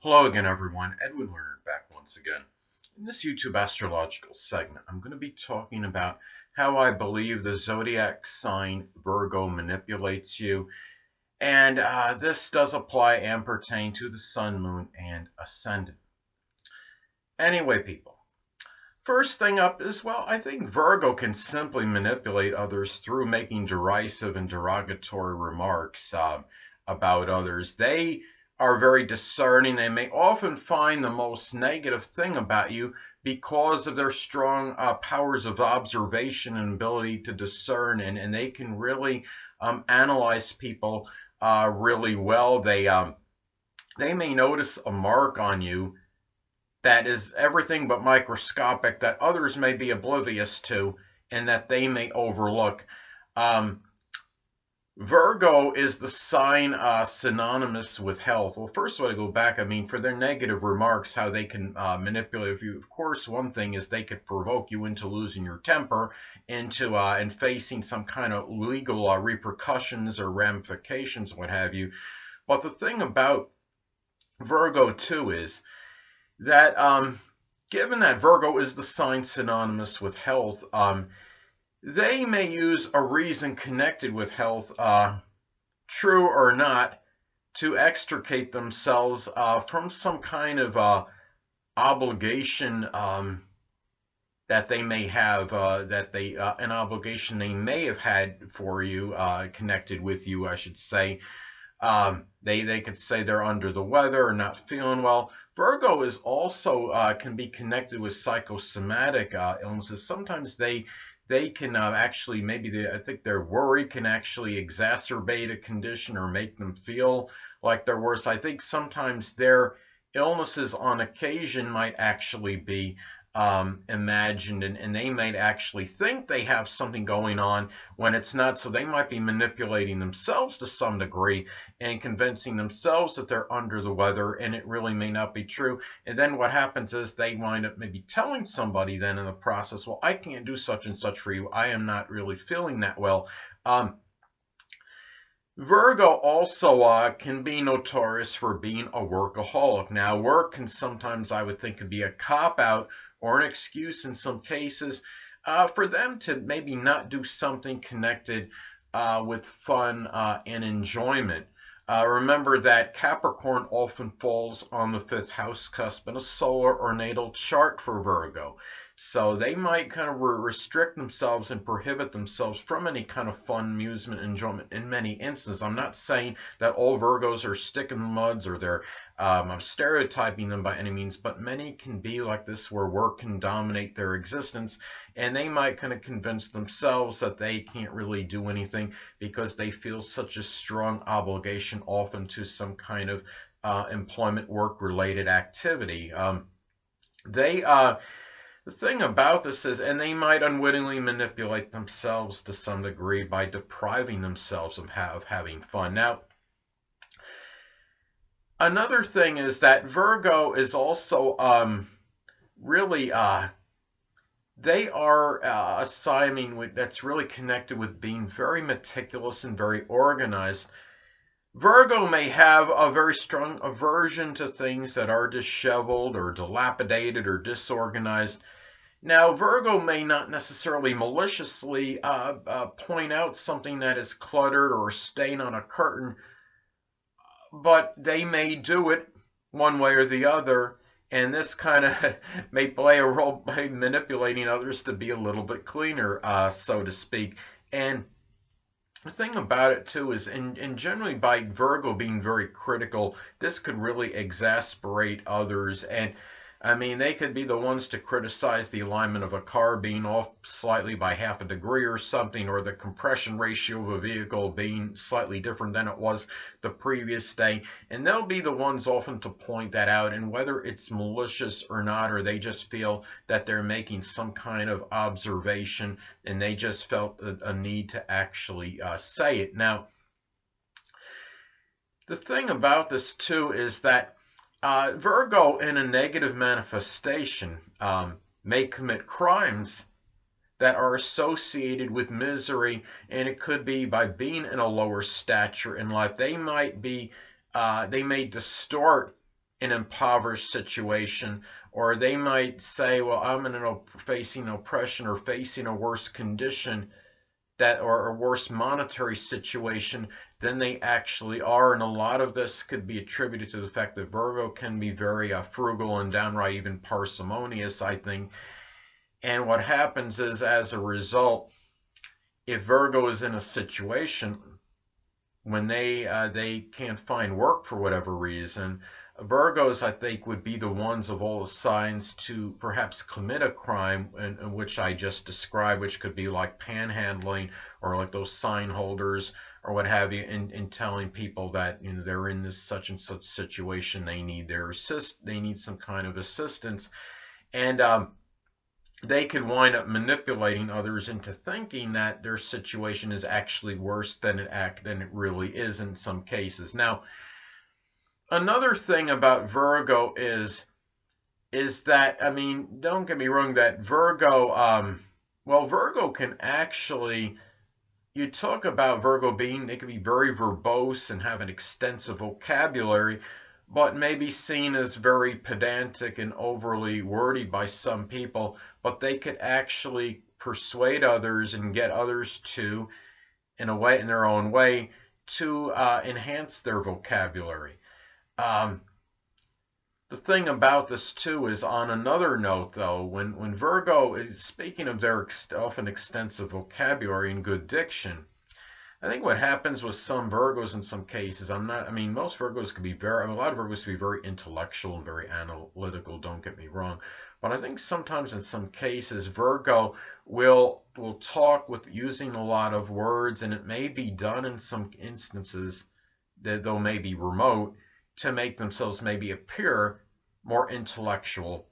Hello again, everyone. Edwin Learnard back once again. In this YouTube astrological segment, I'm going to be talking about how I believe the zodiac sign Virgo manipulates you. And this does apply and pertain to the sun, moon, and ascendant. Anyway, people, first thing up is, well, I think Virgo can simply manipulate others through making derisive and derogatory remarks about others. They are very discerning. They may often find the most negative thing about you because of their strong powers of observation and ability to discern, and they can really analyze people really well. They may notice a mark on you that is everything but microscopic that others may be oblivious to and that they may overlook. Um, Virgo is the sign synonymous with health. Well, first of all, to go back, I mean, for their negative remarks, how they can manipulate you. Of course, one thing is they could provoke you into losing your temper, into and facing some kind of legal repercussions or ramifications, what have you. But the thing about Virgo too is that given that Virgo is the sign synonymous with health, they may use a reason connected with health, true or not, to extricate themselves from some kind of obligation that they may have, an obligation they may have had for you, connected with you, I should say. They could say they're under the weather or not feeling well. Virgo is also can be connected with psychosomatic illnesses. Sometimes they can actually I think their worry can actually exacerbate a condition or make them feel like they're worse. I think sometimes their illnesses on occasion might actually be imagined, and they might actually think they have something going on when it's not. So they might be manipulating themselves to some degree and convincing themselves that they're under the weather, and it really may not be true. And then what happens is they wind up maybe telling somebody then in the process, well, I can't do such and such for you. I am not really feeling that well. Virgo also can be notorious for being a workaholic. Now, work can sometimes, I would think, could be a cop-out or an excuse in some cases for them to maybe not do something connected with fun and enjoyment. Remember that Capricorn often falls on the fifth house cusp in a solar or natal chart for Virgo. So they might kind of restrict themselves and prohibit themselves from any kind of fun, amusement, enjoyment in many instances. I'm not saying that all Virgos are stick in the muds or they're I'm stereotyping them by any means, but many can be like this where work can dominate their existence, and they might kind of convince themselves that they can't really do anything because they feel such a strong obligation often to some kind of employment work related activity. They The thing about this is, and they might unwittingly manipulate themselves to some degree by depriving themselves of having fun. Now, another thing is that Virgo is also really they are a sign that's really connected with being very meticulous and very organized. Virgo may have a very strong aversion to things that are disheveled or dilapidated or disorganized. Now, Virgo may not necessarily maliciously point out something that is cluttered or a stain on a curtain, but they may do it one way or the other, and this kind of may play a role by manipulating others to be a little bit cleaner, so to speak. And the thing about it too is, and generally by Virgo being very critical, this could really exasperate others. And I mean, they could be the ones to criticize the alignment of a car being off slightly by half a degree or something, or the compression ratio of a vehicle being slightly different than it was the previous day. And they'll be the ones often to point that out, and whether it's malicious or not, or they just feel that they're making some kind of observation and they just felt a need to actually say it. Now, the thing about this too is that Virgo in a negative manifestation may commit crimes that are associated with misery, and it could be by being in a lower stature in life. They may distort an impoverished situation, or they might say, well, I'm facing oppression or facing a worse condition that or a worse monetary situation than they actually are. And a lot of this could be attributed to the fact that Virgo can be very frugal and downright even parsimonious, I think. And what happens is, as a result, if Virgo is in a situation when they can't find work for whatever reason, Virgos, I think, would be the ones of all the signs to perhaps commit a crime, in which I just described, which could be like panhandling or like those sign holders or what have you, in telling people that they're in this such and such situation, they need they need some kind of assistance, and they could wind up manipulating others into thinking that their situation is actually worse than it really is in some cases. Now, another thing about Virgo is that, I mean, don't get me wrong, that Virgo, well, Virgo can actually, you talk about Virgo being, they can be very verbose and have an extensive vocabulary, but may be seen as very pedantic and overly wordy by some people, but they could actually persuade others and get others to, in a way, in their own way, to enhance their vocabulary. Um, the thing about this too is, on another note though, when Virgo is speaking of their often extensive vocabulary and good diction, I think what happens with some Virgos in some cases, I mean, most Virgos could be a lot of Virgos could be very intellectual and very analytical, don't get me wrong. But I think sometimes in some cases, Virgo will talk with using a lot of words, and it may be done in some instances that though may be remote, to make themselves maybe appear more intellectual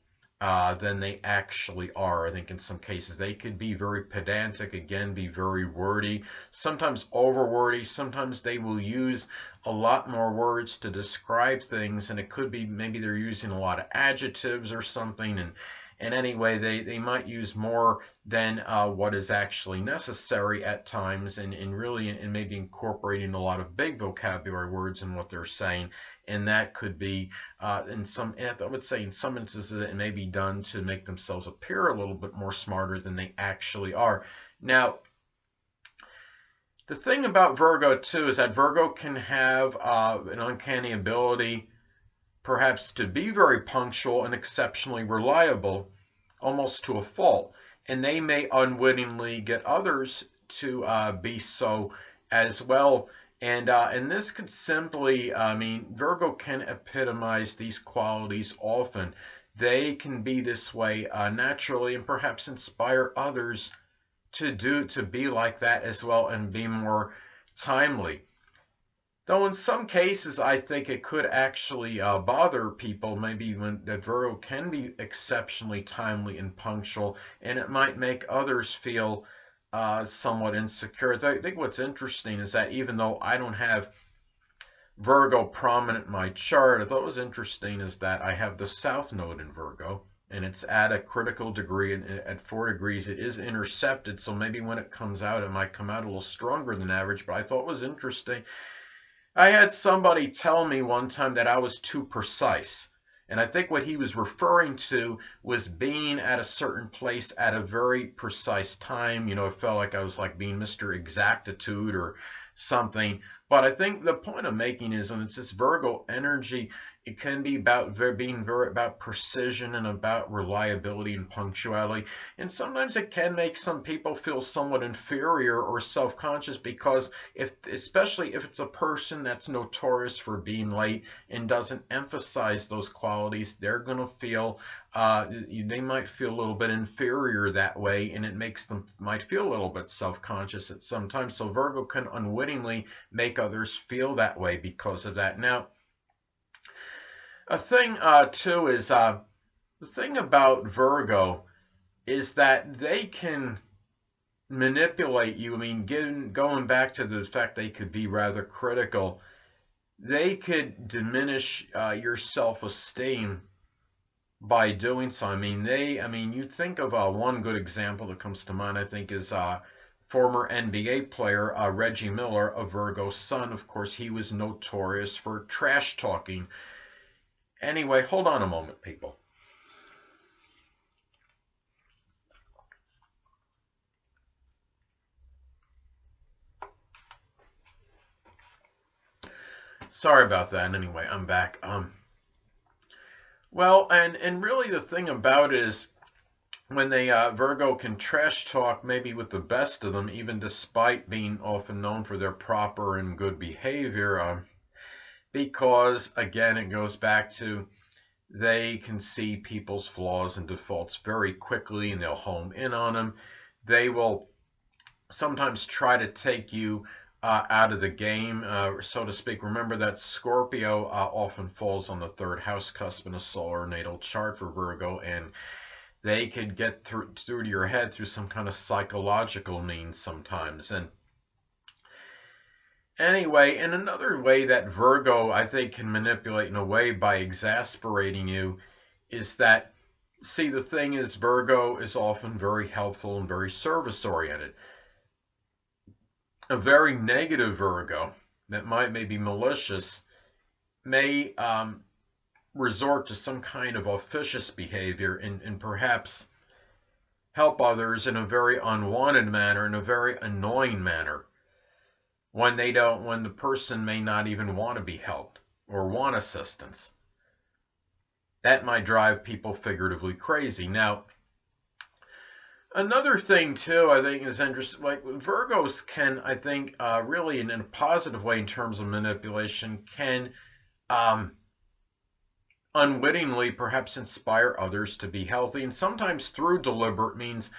than they actually are. I think in some cases they could be very pedantic, again, be very wordy, sometimes over wordy. Sometimes they will use a lot more words to describe things, and it could be maybe they're using a lot of adjectives or something, and anyway, they might use more than what is actually necessary at times, and really and maybe incorporating a lot of big vocabulary words in what they're saying. And that could be, I would say in some instances, it may be done to make themselves appear a little bit more smarter than they actually are. Now, the thing about Virgo too is that Virgo can have an uncanny ability perhaps to be very punctual and exceptionally reliable, almost to a fault. And they may unwittingly get others to be so as well. And this could simply, I mean, Virgo can epitomize these qualities often. They can be this way naturally, and perhaps inspire others to be like that as well and be more timely. Though in some cases, I think it could actually bother people, maybe when that Virgo can be exceptionally timely and punctual, and it might make others feel somewhat insecure. I think what's interesting is that even though I don't have Virgo prominent in my chart, I thought was interesting is that I have the South Node in Virgo, and it's at a critical degree, and at 4 degrees it is intercepted, so maybe when it comes out, it might come out a little stronger than average, but I thought it was interesting. I had somebody tell me one time that I was too precise. And I think what he was referring to was being at a certain place at a very precise time. It felt like I was like being Mr. Exactitude or something. But I think the point I'm making is, and it's this Virgo energy, it can be about being very about precision and about reliability and punctuality. And sometimes it can make some people feel somewhat inferior or self-conscious, because especially if it's a person that's notorious for being late and doesn't emphasize those qualities, they're going to feel, they might feel a little bit inferior that way, and it makes them might feel a little bit self-conscious at some time. So Virgo can unwittingly make others feel that way because of that. Now, a thing too is the thing about Virgo is that they can manipulate you. I mean, going back to the fact they could be rather critical, they could diminish your self-esteem by doing so. I mean, you think of one good example that comes to mind, I think, is former NBA player Reggie Miller, a Virgo sun. Of course, he was notorious for trash talking. Anyway, hold on a moment, people. Sorry about that. Anyway, I'm back. Well, and really the thing about it is when they Virgo can trash talk maybe with the best of them, even despite being often known for their proper and good behavior, because again it goes back to they can see people's flaws and defaults very quickly and they'll home in on them. They will sometimes try to take you out of the game, so to speak. Remember that Scorpio often falls on the third house cusp in a solar natal chart for Virgo, and they could get through to your head through some kind of psychological means sometimes. And anyway, and another way that Virgo, I think, can manipulate in a way by exasperating you is that, see, the thing is, Virgo is often very helpful and very service oriented. A very negative Virgo that might maybe malicious may resort to some kind of officious behavior and perhaps help others in a very unwanted manner, in a very annoying manner, when when the person may not even want to be helped or want assistance. That might drive people figuratively crazy. Now, another thing too, I think is interesting. Like Virgos can, I think, really in a positive way in terms of manipulation, can um, unwittingly perhaps inspire others to be healthy, and sometimes through deliberate means.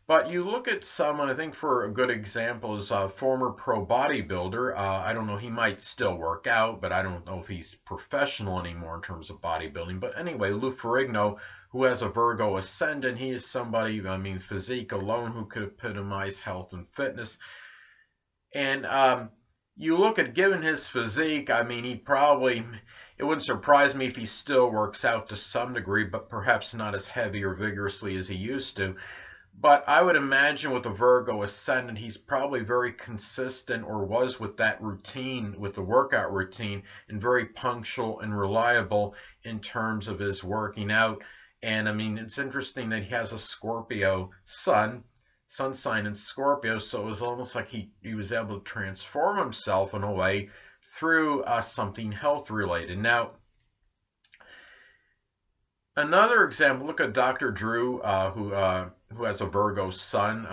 But you look at someone, I think for a good example is a former pro bodybuilder. I don't know, he might still work out, but I don't know if he's professional anymore in terms of bodybuilding. But anyway, Lou Ferrigno, who has a Virgo ascendant, he is somebody, I mean, physique alone, who could epitomize health and fitness. And you look at, given his physique, I mean, it wouldn't surprise me if he still works out to some degree, but perhaps not as heavy or vigorously as he used to. But I would imagine with the Virgo ascendant, he's probably very consistent, or was, with that routine, with the workout routine, and very punctual and reliable in terms of his working out. And I mean, it's interesting that he has a Scorpio sun sign in Scorpio, so it was almost like he was able to transform himself in a way through something health related. Now, another example, look at Dr. Drew, who has a Virgo sun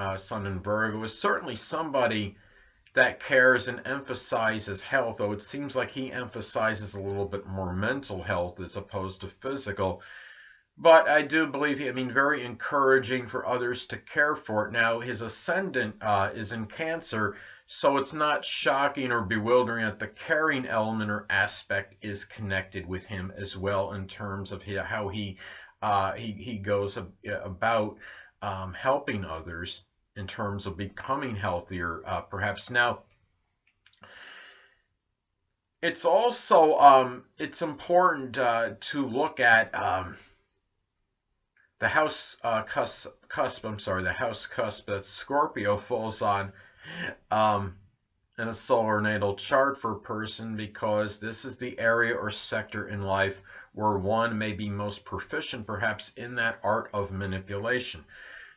in Virgo, is certainly somebody that cares and emphasizes health, though it seems like he emphasizes a little bit more mental health as opposed to physical. But I do believe, I mean, very encouraging for others to care for it. Now, his ascendant is in Cancer, so it's not shocking or bewildering that the caring element or aspect is connected with him as well in terms of how he goes about helping others in terms of becoming healthier, perhaps. Now, it's also it's important to look at the house the house cusp that Scorpio falls on in a solar natal chart for a person, because this is the area or sector in life where one may be most proficient, perhaps, in that art of manipulation.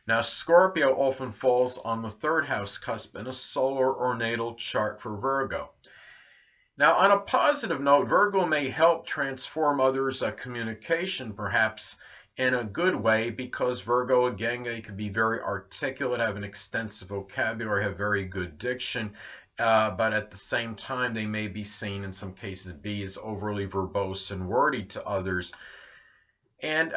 Now, Scorpio often falls on the third house cusp in a solar or natal chart for Virgo. Now, on a positive note, Virgo may help transform others' communication, perhaps, in a good way, because Virgo, again, they could be very articulate, have an extensive vocabulary, have very good diction, but at the same time, they may be seen in some cases be as overly verbose and wordy to others. And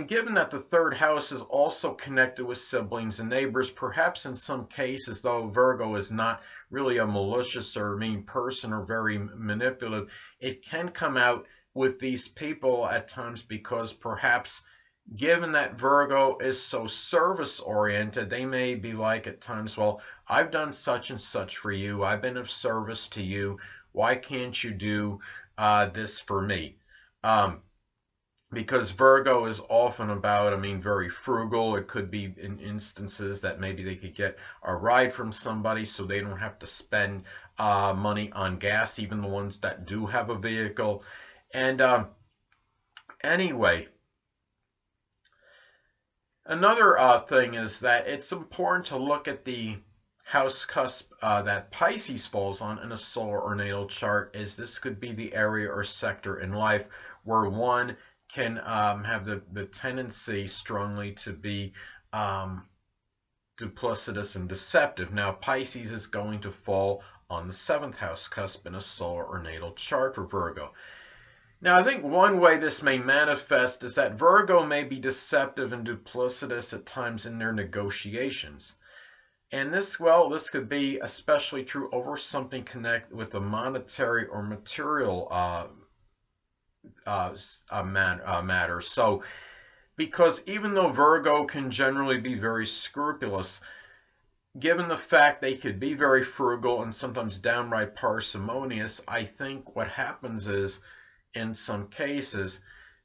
given that the third house is also connected with siblings and neighbors, perhaps in some cases, though Virgo is not really a malicious or mean person or very manipulative, it can come out with these people at times because perhaps, given that Virgo is so service oriented, they may be like at times, well, I've done such and such for you. I've been of service to you. Why can't you do this for me? Because Virgo is often about, I mean, very frugal. It could be in instances that maybe they could get a ride from somebody so they don't have to spend money on gas, even the ones that do have a vehicle. And Anyway, another thing is that it's important to look at the house cusp that Pisces falls on in a solar or natal chart, as this could be the area or sector in life where one can have the tendency strongly to be duplicitous and deceptive. Now, Pisces is going to fall on the 7th house cusp in a solar or natal chart for Virgo. Now, I think one way this may manifest is that Virgo may be deceptive and duplicitous at times in their negotiations. And this could be especially true over something connected with the monetary or material matter. So, because even though Virgo can generally be very scrupulous, given the fact they could be very frugal and sometimes downright parsimonious, I think what happens is, in some cases,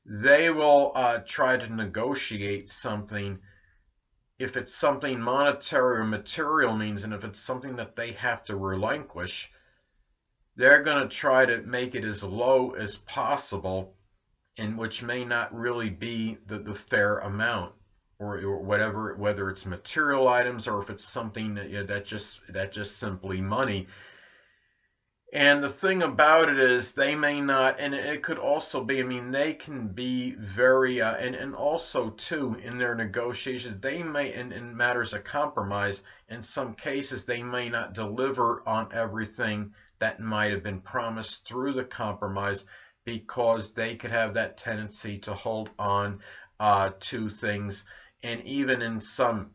they will try to negotiate something if it's something monetary or material means, and if it's something that they have to relinquish, they're going to try to make it as low as possible, and which may not really be the fair amount, or whatever, whether it's material items or if it's something that just simply money. And the thing about it is they may not, and it could also be, I mean, they can be very, and also too, in their negotiations, they may, in matters of compromise, in some cases, they may not deliver on everything that might have been promised through the compromise, because they could have that tendency to hold on to things, and even in some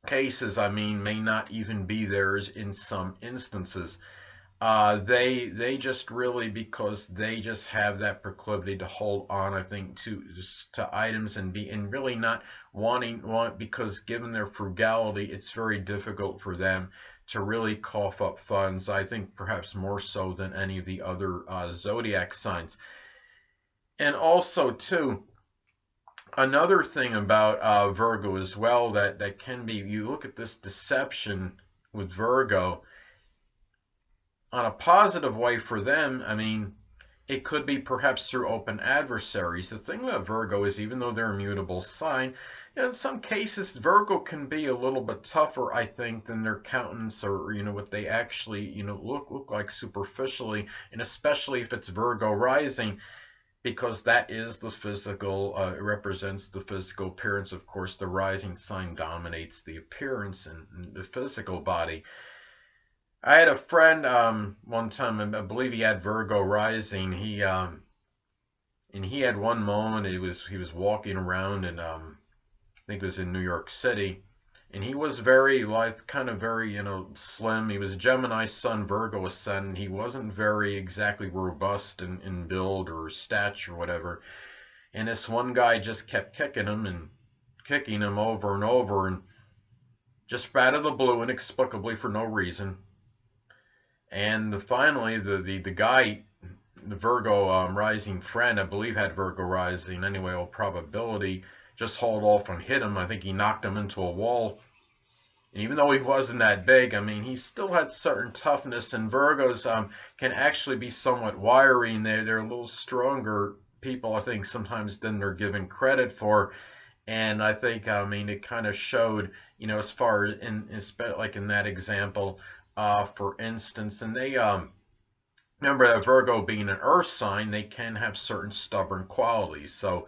cases, I mean, may not even be theirs in some instances. They just really, because they just have that proclivity to hold on, I think, to items, and really not because given their frugality, it's very difficult for them to really cough up funds. I think perhaps more so than any of the other zodiac signs. And also too, another thing about Virgo as well that can be, you look at this deception with Virgo. On a positive way for them, I mean, it could be perhaps through open adversaries. The thing about Virgo is, even though they're a mutable sign, in some cases Virgo can be a little bit tougher, I think, than their countenance, or what they actually look like superficially, and especially if it's Virgo rising, because that is the physical, it represents the physical appearance. Of course, the rising sign dominates the appearance and the physical body. I had a friend one time, I believe he had Virgo rising. And he had one moment, he was walking around, and I think it was in New York City, and he was very kind of very slim. He was a Gemini Sun, Virgo Ascendant. He wasn't very exactly robust in build or stature or whatever. And this one guy just kept kicking him over and over, and just out of the blue, inexplicably, for no reason. And finally, the guy, the Virgo rising friend, I believe had Virgo rising anyway, all probability, just hauled off and hit him. I think he knocked him into a wall. And even though he wasn't that big, I mean, he still had certain toughness. And Virgos can actually be somewhat wiry, and they're a little stronger people, I think, sometimes than they're given credit for. And I think, I mean, it kind of showed, as far as like in that example. For instance, and they remember that Virgo being an earth sign, they can have certain stubborn qualities. So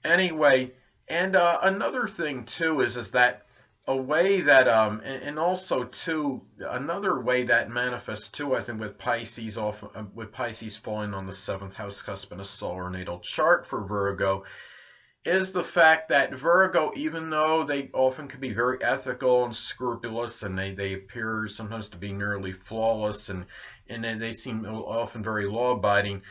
anyway, and another thing too is that a way that and also too, another way that manifests too, I think, with Pisces falling on the 7th house cusp in a solar natal chart for Virgo, is the fact that Virgo, even though they often can be very ethical and scrupulous, and they appear sometimes to be nearly flawless, and they seem often very law-abiding,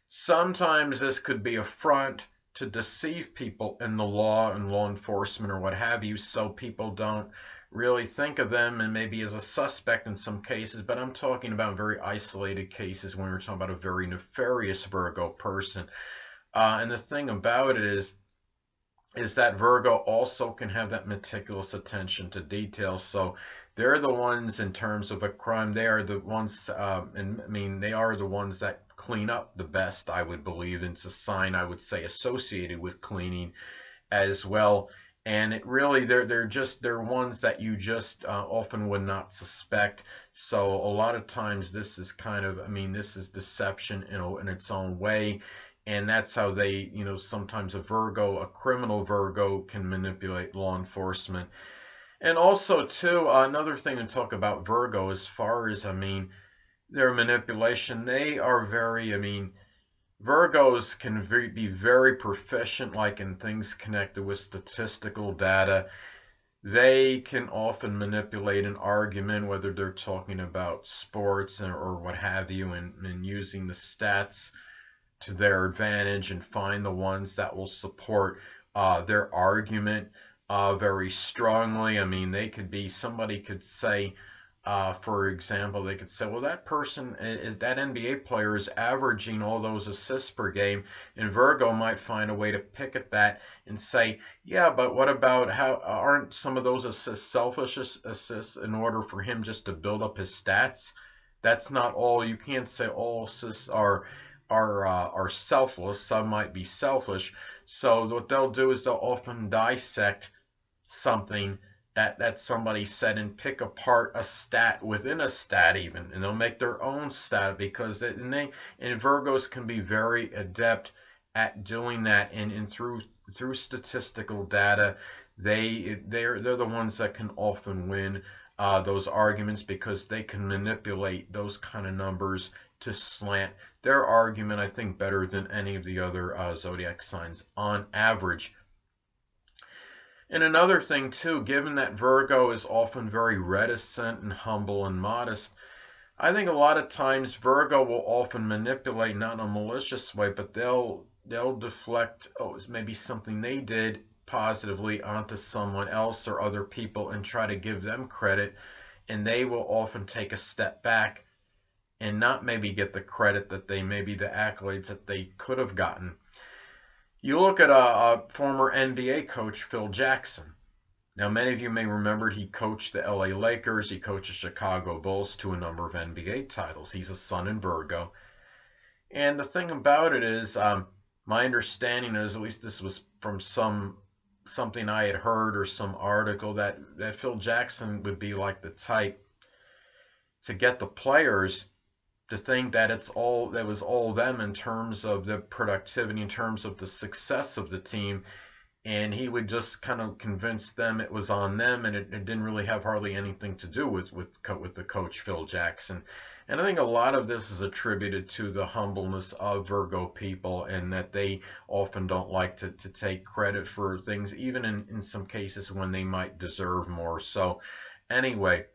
sometimes this could be a front to deceive people in the law and law enforcement or what have you, so people don't really think of them, and maybe as a suspect in some cases. But I'm talking about very isolated cases when we're talking about a very nefarious Virgo person. And the thing about it is that Virgo also can have that meticulous attention to detail. So they're the ones, in terms of a crime, they are the ones, and I mean, they are the ones that clean up the best, I would believe. It's a sign, I would say, associated with cleaning as well. And it really, they're ones that you just often would not suspect. So a lot of times this is kind of, I mean, this is deception in its own way. And that's how they, sometimes a criminal Virgo can manipulate law enforcement. And also too, another thing to talk about Virgo as far as, their manipulation, they are very, Virgos can be very proficient, like in things connected with statistical data. They can often manipulate an argument, whether they're talking about sports or what have you, and using the stats to their advantage and find the ones that will support their argument very strongly. I mean, somebody could say, for example, they could say, well, that NBA player is averaging all those assists per game, and Virgo might find a way to pick at that and say, yeah, but what about how aren't some of those assists selfish assists in order for him just to build up his stats? That's not all. You can't say all assists are selfless. Some might be selfish. So what they'll do is they'll often dissect something that somebody said and pick apart a stat within a stat even, and they'll make their own stat because Virgos can be very adept at doing that, and through statistical data, they're the ones that can often win those arguments because they can manipulate those kind of numbers to slant their argument, I think, better than any of the other zodiac signs on average. And another thing too, given that Virgo is often very reticent and humble and modest, I think a lot of times Virgo will often manipulate, not in a malicious way, but they'll deflect maybe something they did positively onto someone else or other people and try to give them credit, and they will often take a step back and not maybe get the credit that the accolades that they could have gotten. You look at a former NBA coach, Phil Jackson. Now, many of you may remember he coached the LA Lakers, he coached the Chicago Bulls to a number of NBA titles. He's a Sun in Virgo. And the thing about it is, my understanding is, at least this was from something I had heard or some article, that Phil Jackson would be like the type to get the players to think that that was all them in terms of the productivity, in terms of the success of the team, and he would just kind of convince them it was on them, and it didn't really have hardly anything to do with the coach Phil Jackson. And I think a lot of this is attributed to the humbleness of Virgo people, and that they often don't like to take credit for things, even in some cases when they might deserve more. So anyway,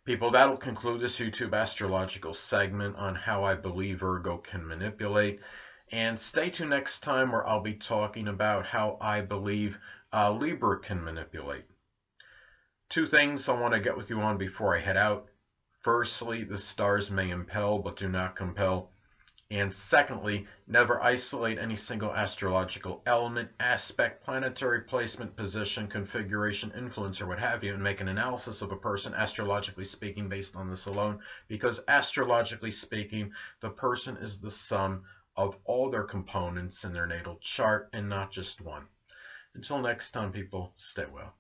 people, that'll conclude this YouTube astrological segment on how I believe Virgo can manipulate. And stay tuned next time where I'll be talking about how I believe Libra can manipulate. Two things I want to get with you on before I head out. Firstly, the stars may impel but do not compel. And secondly, never isolate any single astrological element, aspect, planetary placement, position, configuration, influence, or what have you, and make an analysis of a person, astrologically speaking, based on this alone, because astrologically speaking, the person is the sum of all their components in their natal chart and not just one. Until next time, people, stay well.